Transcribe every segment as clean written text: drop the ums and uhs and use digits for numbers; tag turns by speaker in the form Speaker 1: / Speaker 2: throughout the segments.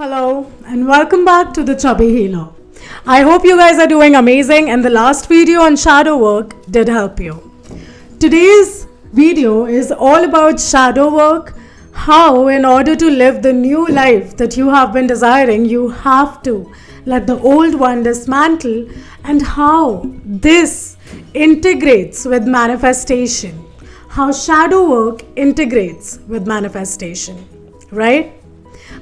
Speaker 1: Hello and welcome back to the Chubby Healer. I hope you guys are doing amazing and the last video on shadow work did help you. Today's video is all about shadow work, how in order to live the new life that you have been desiring, you have to let the old one dismantle, and how this integrates with manifestation, how shadow work integrates with manifestation, right?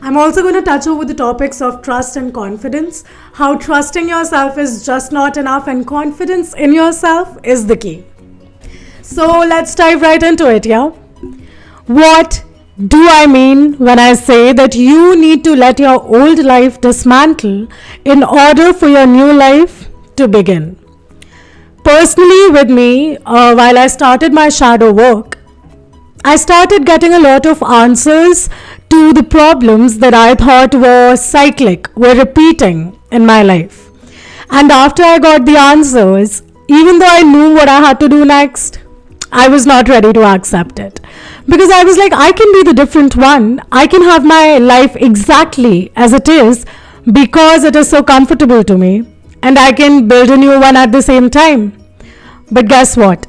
Speaker 1: I'm also going to touch over the topics of trust and confidence, how trusting yourself is just not enough and confidence in yourself is the key. So let's dive right into it, yeah? What do I mean when I say that you need to let your old life dismantle in order for your new life to begin? Personally, with me, while I started my shadow work, I started getting a lot of answers to the problems that I thought were cyclic, were repeating in my life. And after I got the answers, even though I knew what I had to do next, I was not ready to accept it. Because I was like, I can be the different one. I can have my life exactly as it is because it is so comfortable to me. And I can build a new one at the same time. But guess what?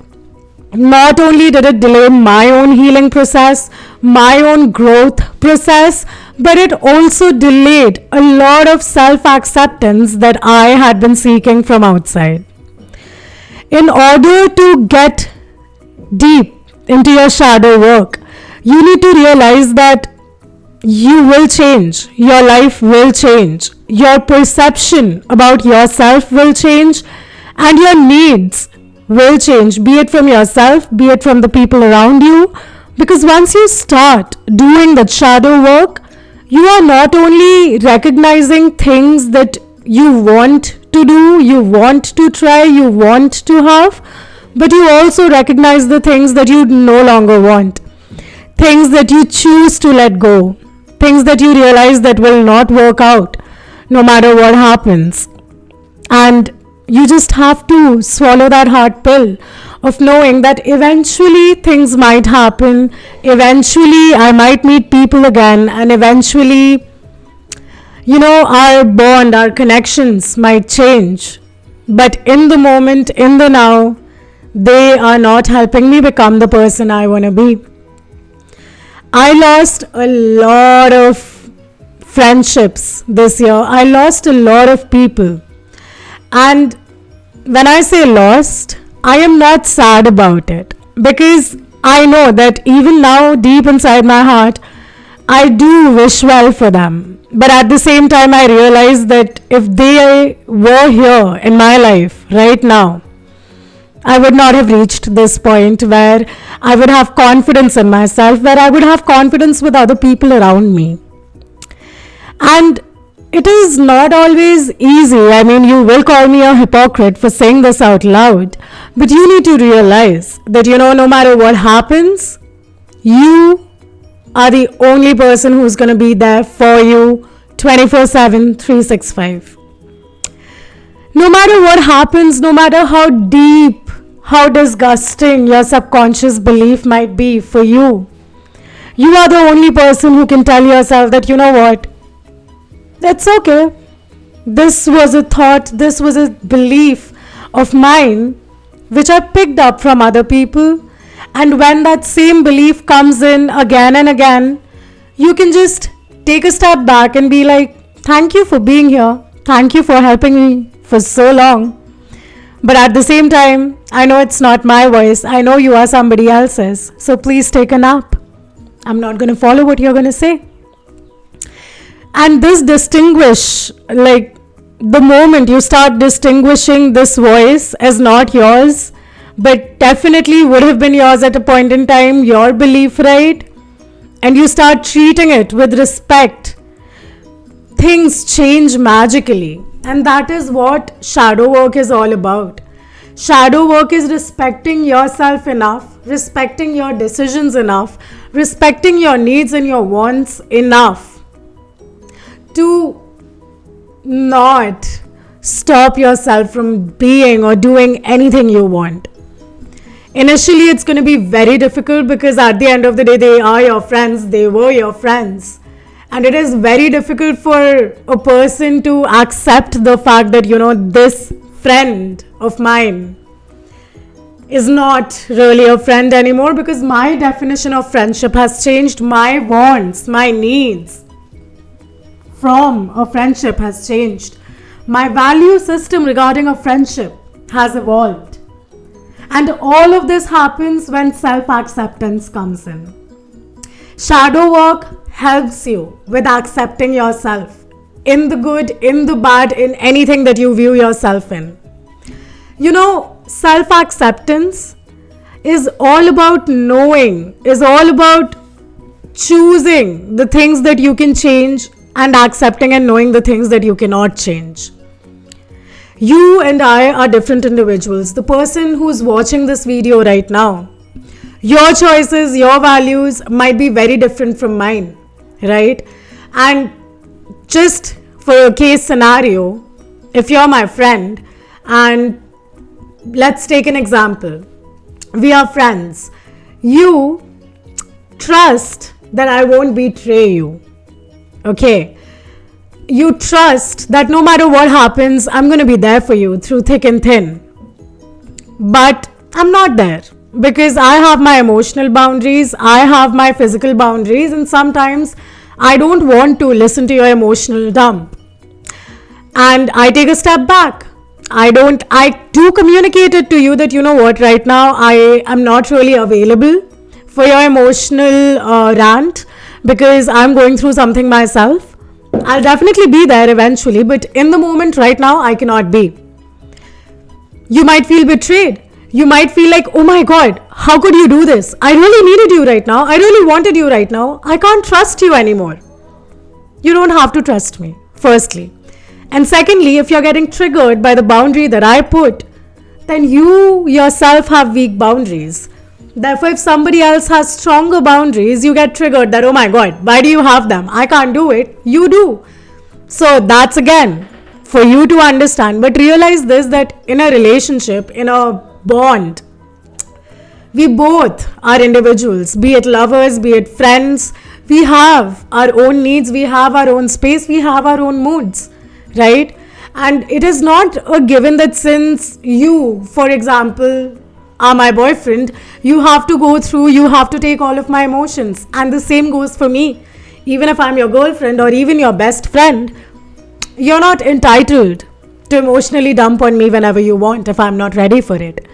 Speaker 1: Not only did it delay my own healing process, my own growth process, but it also delayed a lot of self-acceptance that I had been seeking from outside. In order to get deep into your shadow work, you need to realize that you will change, your life will change, your perception about yourself will change, and your needs will change, be it from yourself, be it from the people around you. Because once you start doing that shadow work, you are not only recognizing things that you want to do, you want to try, you want to have, but you also recognize the things that you no longer want, things that you choose to let go, things that you realize that will not work out no matter what happens. And you just have to swallow that hard pill of knowing that eventually things might happen, eventually I might meet people again, and eventually, our bond, our connections might change. But in the moment, in the now, they are not helping me become the person I want to be. I lost a lot of friendships this year. I lost a lot of people. And when I say lost, I am not sad about it, because I know that even now, deep inside my heart, I do wish well for them. But at the same time, I realize that if they were here in my life right now, I would not have reached this point where I would have confidence in myself, where I would have confidence with other people around me. And it is not always easy. I mean, you will call me a hypocrite for saying this out loud, but you need to realize that, no matter what happens, you are the only person who's going to be there for you 24/7, 365. No matter what happens, no matter how deep, how disgusting your subconscious belief might be for you, you are the only person who can tell yourself that, what? That's okay. This was a thought, this was a belief of mine which I picked up from other people. And when that same belief comes in again and again, you can just take a step back and be like, thank you for being here. Thank you for helping me for so long. But at the same time, I know it's not my voice. I know you are somebody else's. So please take a nap. I'm not going to follow what you're going to say. And this the moment you start distinguishing this voice as not yours, but definitely would have been yours at a point in time, your belief, right? And you start treating it with respect, things change magically. And that is what shadow work is all about. Shadow work is respecting yourself enough, respecting your decisions enough, respecting your needs and your wants enough to not stop yourself from being or doing anything you want. Initially, it's going to be very difficult because at the end of the day, they are your friends, they were your friends. And it is very difficult for a person to accept the fact that, this friend of mine is not really a friend anymore, because my definition of friendship has changed. My wants, my needs from a friendship has changed. My value system regarding a friendship has evolved. And all of this happens when self-acceptance comes in. Shadow work helps you with accepting yourself in the good, in the bad, in anything that you view yourself in. Self-acceptance is all about knowing, is all about choosing the things that you can change and accepting and knowing the things that you cannot change. You and I are different individuals. The person who's watching this video right now, your choices, your values might be very different from mine, right? And just for a case scenario, if you're my friend and let's take an example. We are friends. You trust that I won't betray you. Okay. You trust that no matter what happens, I'm going to be there for you through thick and thin. But I'm not there because I have my emotional boundaries, I have my physical boundaries, and sometimes I don't want to listen to your emotional dump. And I take a step back. I do communicate it to you that, right now I am not really available for your emotional rant because I'm going through something myself. I'll definitely be there eventually, but in the moment right now, I cannot be. You might feel betrayed. You might feel like, oh my God, how could you do this? I really needed you right now. I really wanted you right now. I can't trust you anymore. You don't have to trust me, firstly. And secondly, if you're getting triggered by the boundary that I put, then you yourself have weak boundaries. Therefore, if somebody else has stronger boundaries, you get triggered that, oh my God, why do you have them? I can't do it. You do. So that's again for you to understand. But realize this, that in a relationship, in a bond, we both are individuals, be it lovers, be it friends. We have our own needs, we have our own space, we have our own moods. Right? And it is not a given that since you, for example, are my boyfriend, you have to take all of my emotions. And the same goes for me. Even if I'm your girlfriend or even your best friend, you're not entitled to emotionally dump on me whenever you want if I'm not ready for it.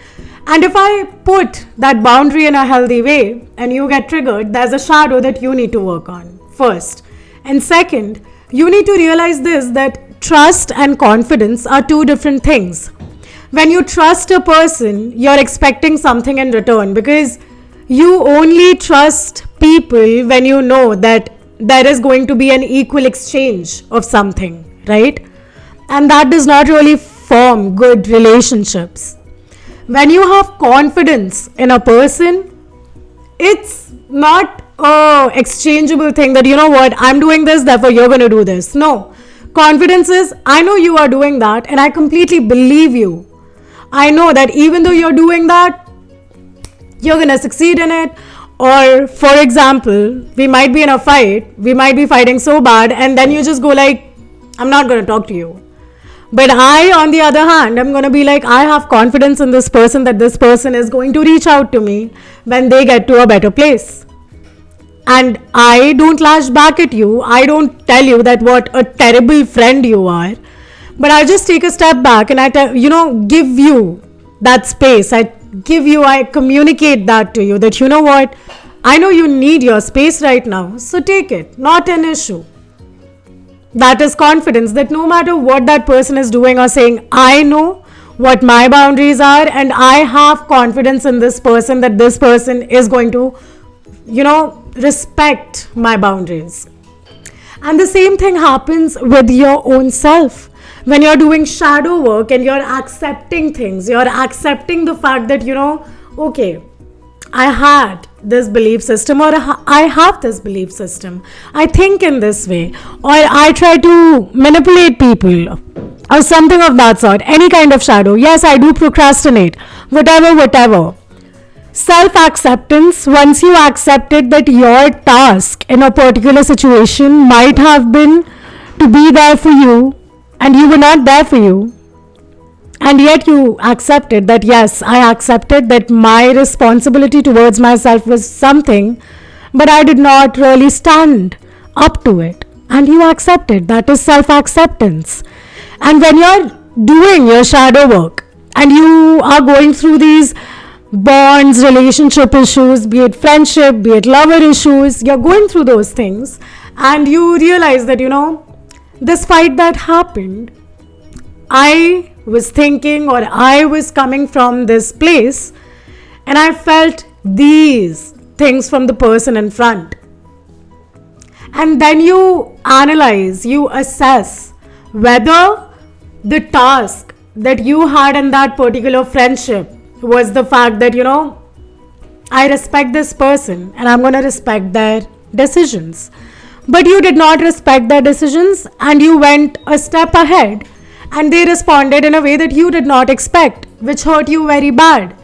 Speaker 1: And if I put that boundary in a healthy way and you get triggered, there's a shadow that you need to work on first. And second, you need to realize this, that trust and confidence are two different things. When you trust a person, you're expecting something in return, because you only trust people when you know that there is going to be an equal exchange of something, right? And that does not really form good relationships. When you have confidence in a person, it's not a exchangeable thing that, I'm doing this, therefore you're going to do this. No. Confidence is, I know you are doing that and I completely believe you. I know that even though you're doing that, you're going to succeed in it. Or for example, we might be in a fight, we might be fighting so bad, and then you just go like, I'm not going to talk to you. But I, on the other hand, I'm going to be like, I have confidence in this person that this person is going to reach out to me when they get to a better place. And I don't lash back at you. I don't tell you that what a terrible friend you are. But I just take a step back and I give you that space. I communicate that to you that, what, I know you need your space right now. So take it. Not an issue. That is confidence, that no matter what that person is doing or saying, I know what my boundaries are and I have confidence in this person that this person is going to, respect my boundaries. And the same thing happens with your own self. When you're doing shadow work and you're accepting things, you're accepting the fact that, okay, I had this belief system, or I have this belief system. I think in this way, or I try to manipulate people, or something of that sort. Any kind of shadow. Yes, I do procrastinate. Whatever. Self acceptance, once you accepted that your task in a particular situation might have been to be there for you and you were not there for you, and yet you accepted that, yes, I accepted that my responsibility towards myself was something, but I did not really stand up to it. And you accepted. That is self acceptance. And when you're doing your shadow work and you are going through these bonds, relationship issues, be it friendship, be it lover issues, you're going through those things and you realize that, this fight that happened, I was thinking or I was coming from this place and I felt these things from the person in front. And then you analyze, you assess whether the task that you had in that particular friendship was the fact that, I respect this person and I'm going to respect their decisions. But you did not respect their decisions and you went a step ahead and they responded in a way that you did not expect, which hurt you very bad.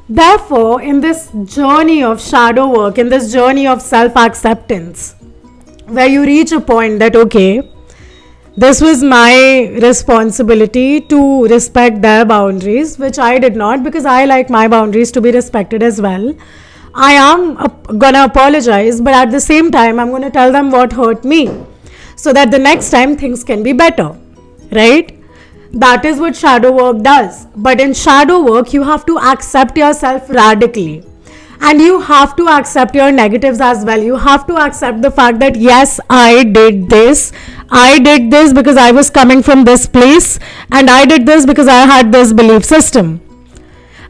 Speaker 1: Therefore, in this journey of shadow work, in this journey of self-acceptance, where you reach a point that, okay, this was my responsibility to respect their boundaries, which I did not, because I like my boundaries to be respected as well. I am gonna apologize, but at the same time, I'm gonna tell them what hurt me so that the next time things can be better, right? That is what shadow work does. But in shadow work, you have to accept yourself radically. And you have to accept your negatives as well. You have to accept the fact that, yes, I did this. I did this because I was coming from this place. And I did this because I had this belief system.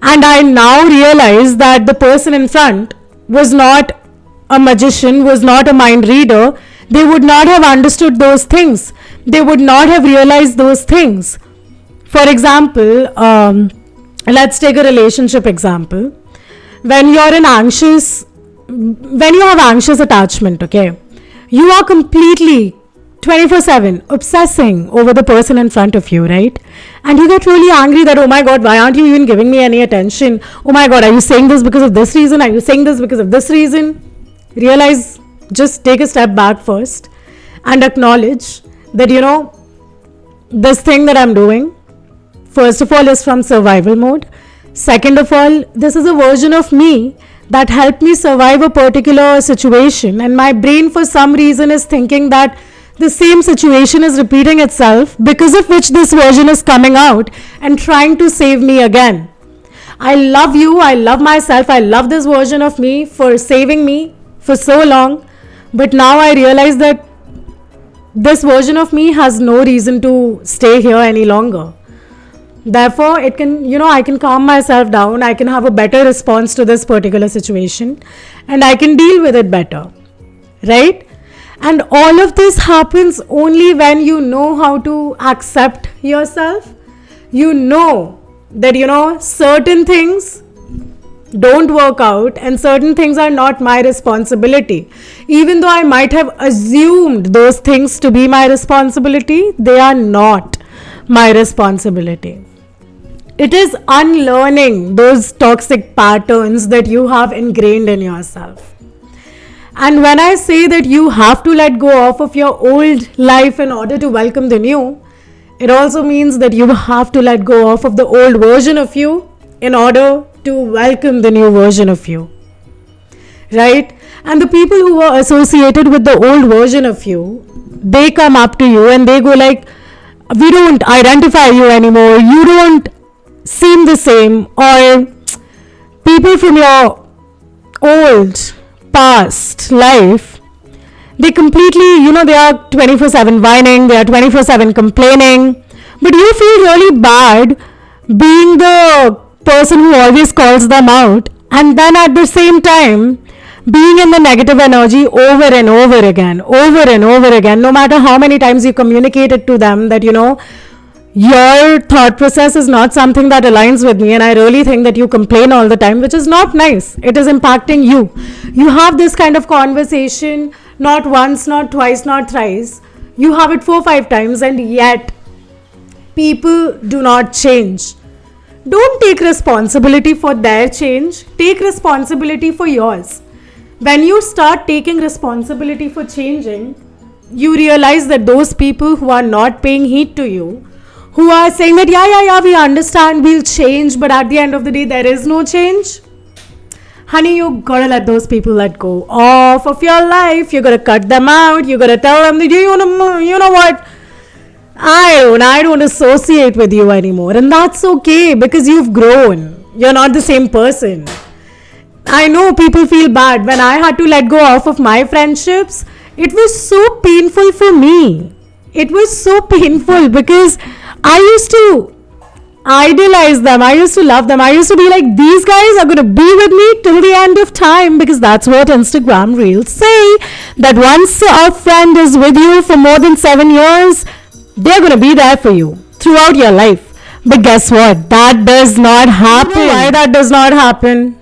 Speaker 1: And I now realize that the person in front was not a magician, was not a mind reader. They would not have understood those things. They would not have realized those things. For example, let's take a relationship example. When you have anxious attachment, okay, you are completely 24/7 obsessing over the person in front of you, right? And you get really angry that, oh my God, why aren't you even giving me any attention? Oh my God, are you saying this because of this reason? Are you saying this because of this reason? Realize, just take a step back first and acknowledge that, this thing that I'm doing, first of all, is from survival mode. Second of all, this is a version of me that helped me survive a particular situation, and my brain for some reason is thinking that the same situation is repeating itself, because of which this version is coming out and trying to save me again. I love you, I love myself, I love this version of me for saving me for so long, but now I realize that this version of me has no reason to stay here any longer. Therefore, I can calm myself down, I can have a better response to this particular situation, and I can deal with it better, right? And all of this happens only when you know how to accept yourself. You know that, certain things don't work out and certain things are not my responsibility. Even though I might have assumed those things to be my responsibility, they are not my responsibility. It is unlearning those toxic patterns that you have ingrained in yourself. And when I say that you have to let go of your old life in order to welcome the new, it also means that you have to let go of the old version of you in order to welcome the new version of you. Right? And the people who are associated with the old version of you, they come up to you and they go like, we don't identify you anymore, you don't seem the same. Or people from your old past life, they completely, they are 24/7 whining, they are 24/7 complaining, but you feel really bad being the person who always calls them out, and then at the same time being in the negative energy over and over again, no matter how many times you communicate it to them that, your thought process is not something that aligns with me, and I really think that you complain all the time, which is not nice. It is impacting you. You have this kind of conversation not once, not twice, not thrice. You have it 4-5 times, and yet people do not change. Don't take responsibility for their change, take responsibility for yours. When you start taking responsibility for changing, you realize that those people who are not paying heed to you, who are saying that, yeah, we understand, we'll change, but at the end of the day, there is no change. Honey, you gotta let those people let go off of your life. You gotta cut them out. You gotta tell them that you know what? I don't associate with you anymore. And that's okay because you've grown. You're not the same person. I know people feel bad. When I had to let go off of my friendships, it was so painful for me. It was so painful because I used to idolize them. I used to love them. I used to be like, these guys are going to be with me till the end of time, because that's what Instagram reels say, that once a friend is with you for more than 7 years, they're going to be there for you throughout your life. But guess what? That does not happen. You know why that does not happen?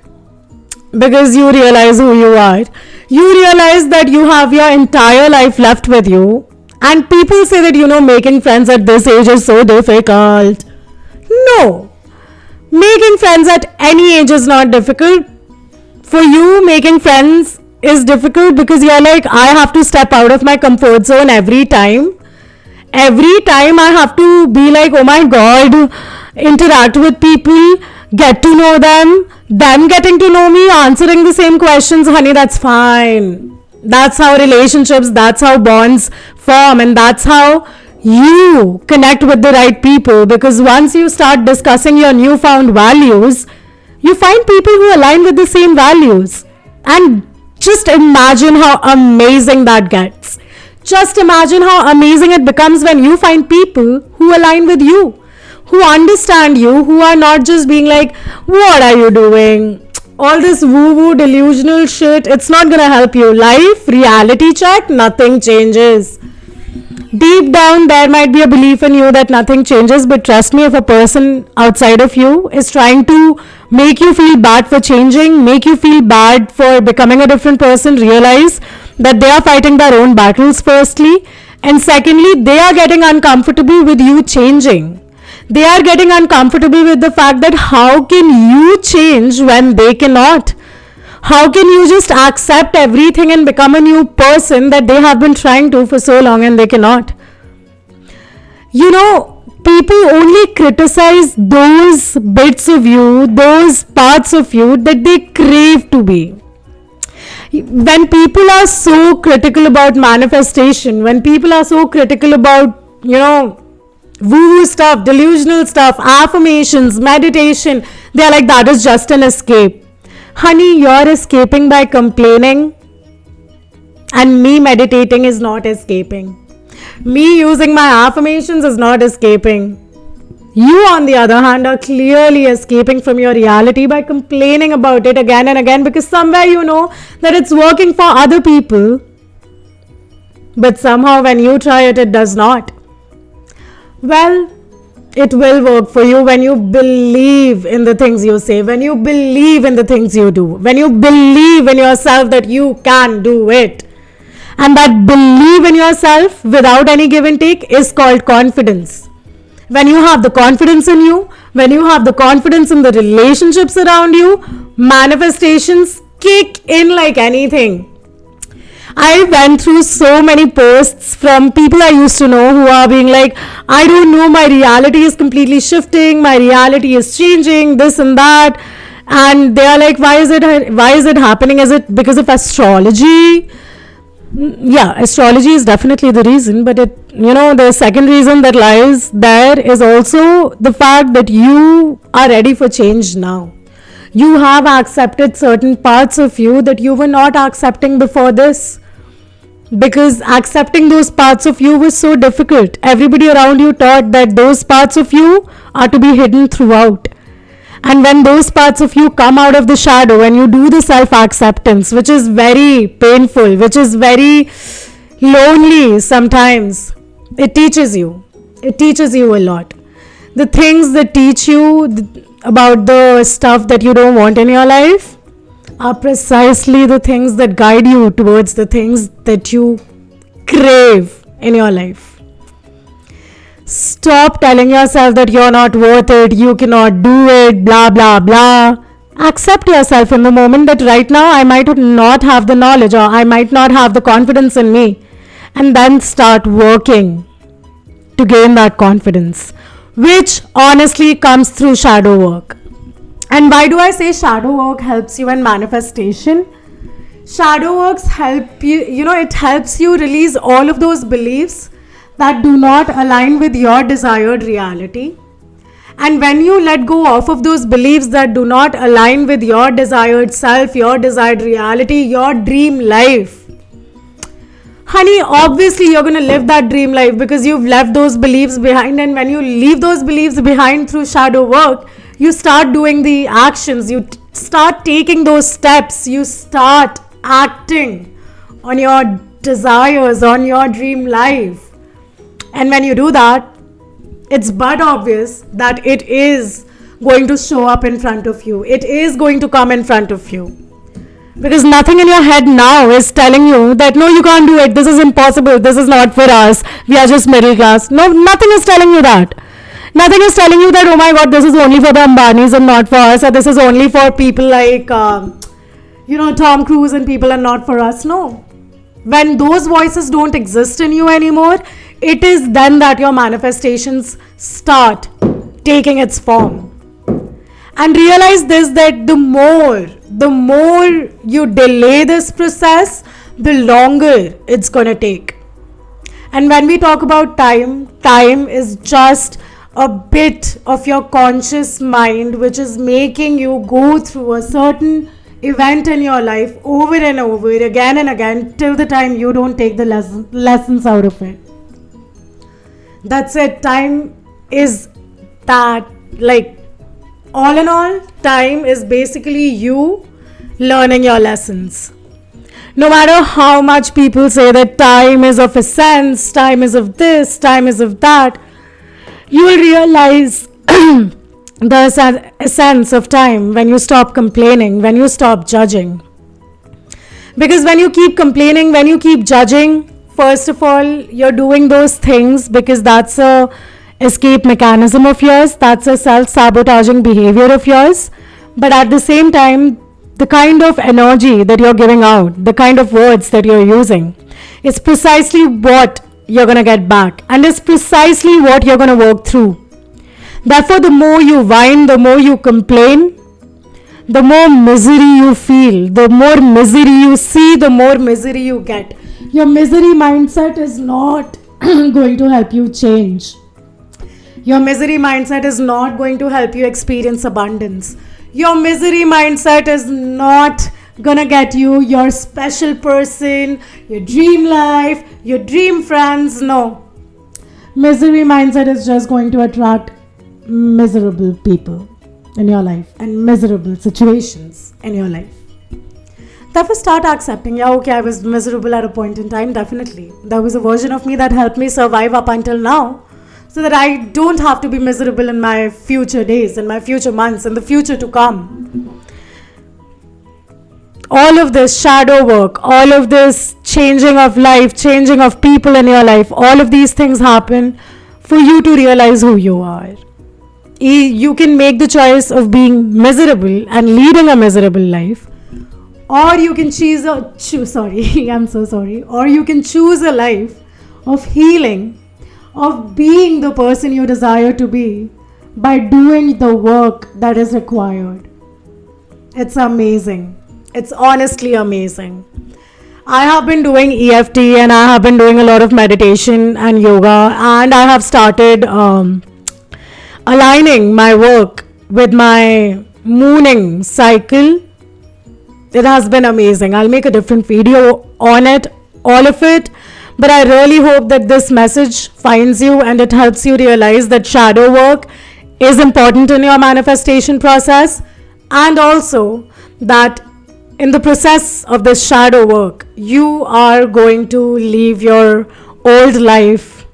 Speaker 1: Because you realize who you are. You realize that you have your entire life left with you. And people say that, making friends at this age is so difficult. No. Making friends at any age is not difficult. For you, making friends is difficult because you're like, I have to step out of my comfort zone every time. Every time I have to be like, oh my God, interact with people, get to know them getting to know me, answering the same questions. Honey, that's fine. That's how relationships, that's how bonds form, and that's how you connect with the right people. Because once you start discussing your newfound values, you find people who align with the same values. And just imagine how amazing that gets. Just imagine how amazing it becomes when you find people who align with you, who understand you, who are not just being like, what are you doing? All this woo-woo delusional shit, it's not gonna help you. Life, reality check, nothing changes. Deep down, there might be a belief in you that nothing changes, but trust me, if a person outside of you is trying to make you feel bad for changing, make you feel bad for becoming a different person, realize that they are fighting their own battles firstly, and secondly, they are getting uncomfortable with you changing. They are getting uncomfortable with the fact that how can you change when they cannot? How can you just accept everything and become a new person that they have been trying to for so long and they cannot? People only criticize those bits of you, those parts of you that they crave to be. When people are so critical about manifestation, when people are so critical about, woo-woo stuff, delusional stuff, affirmations, meditation, they're like, that is just an escape. Honey, you're escaping by complaining, and me meditating is not escaping. Me using my affirmations is not escaping. You, on the other hand, are clearly escaping from your reality by complaining about it again and again, because somewhere you know that it's working for other people, but somehow when you try it, it does not. Well, it will work for you when you believe in the things you say, when you believe in the things you do, when you believe in yourself that you can do it. And that believe in yourself without any give and take is called confidence. When you have the confidence in you, when you have the confidence in the relationships around you, manifestations kick in like anything. I went through so many posts from people I used to know who are being like, I don't know, my reality is completely shifting, my reality is changing, this and that. And they are like, why is it happening? Is it because of astrology? Yeah, astrology is definitely the reason, but the second reason that lies there is also the fact that you are ready for change now. You have accepted certain parts of you that you were not accepting before this, because accepting those parts of you was so difficult. Everybody around you taught that those parts of you are to be hidden throughout. And when those parts of you come out of the shadow and you do the self-acceptance, which is very painful, which is very lonely sometimes, it teaches you. It teaches you a lot. The things that teach you about the stuff that you don't want in your life are precisely the things that guide you towards the things that you crave in your life. Stop telling yourself that you're not worth it, you cannot do it, blah blah blah. Accept yourself in the moment that right now I might not have the knowledge or I might not have the confidence in me, and then start working to gain that confidence, which honestly comes through shadow work. And why do I say shadow work helps you in manifestation? Shadow works help you, it helps you release all of those beliefs that do not align with your desired reality. And when you let go of those beliefs that do not align with your desired self, your desired reality, your dream life, honey, obviously you're going to live that dream life because you've left those beliefs behind. And when you leave those beliefs behind through shadow work, you start doing the actions, you start taking those steps, you start acting on your desires, on your dream life. And when you do that, it's but obvious that it is going to show up in front of you. It is going to come in front of you. Because nothing in your head now is telling you that no, you can't do it, this is impossible, this is not for us, we are just middle class. No, nothing is telling you that. Nothing is telling you that, oh my god, this is only for the Ambanis and not for us, or this is only for people like, Tom Cruise and people and not for us. No. When those voices don't exist in you anymore, it is then that your manifestations start taking its form. And realize this, that the more you delay this process, the longer it's gonna take. And when we talk about time is just a bit of your conscious mind which is making you go through a certain event in your life over and over again and again till the time you don't take the lessons out of it. That's it. Time is that, like, all in all, time is basically you learning your lessons. No matter how much people say that time is of essence, time is of this, time is of that, you will realize the essence of time when you stop complaining, when you stop judging. Because when you keep complaining, when you keep judging, first of all, you're doing those things because that's a escape mechanism of yours, that's a self-sabotaging behavior of yours. But at the same time, the kind of energy that you're giving out, the kind of words that you're using, is precisely what you're going to get back, and is precisely what you're going to work through. Therefore, the more you whine, the more you complain, the more misery you feel, the more misery you see, the more misery you get. Your misery mindset is not going to help you change. Your misery mindset is not going to help you experience abundance. Your misery mindset is not gonna get you your special person, your dream life, your dream friends. No. Misery mindset is just going to attract miserable people in your life and miserable situations in your life. Therefore, start accepting, yeah, okay, I was miserable at a point in time, definitely. There was a version of me that helped me survive up until now, so that I don't have to be miserable in my future days, in my future months, in the future to come. All of this shadow work, all of this changing of life, changing of people in your life, all of these things happen for you to realize who you are. You can make the choice of being miserable and leading a miserable life, or you can or you can choose a life of healing, of being the person you desire to be by doing the work that is required. It's amazing. It's honestly amazing. I have been doing EFT and I have been doing a lot of meditation and yoga, and I have started aligning my work with my mooning cycle. It has been amazing. I'll make a different video on it, all of it. But I really hope that this message finds you and it helps you realize that shadow work is important in your manifestation process, and also that in the process of this shadow work, you are going to leave your old life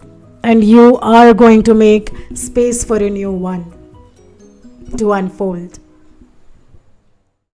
Speaker 1: and you are going to make space for a new one to unfold.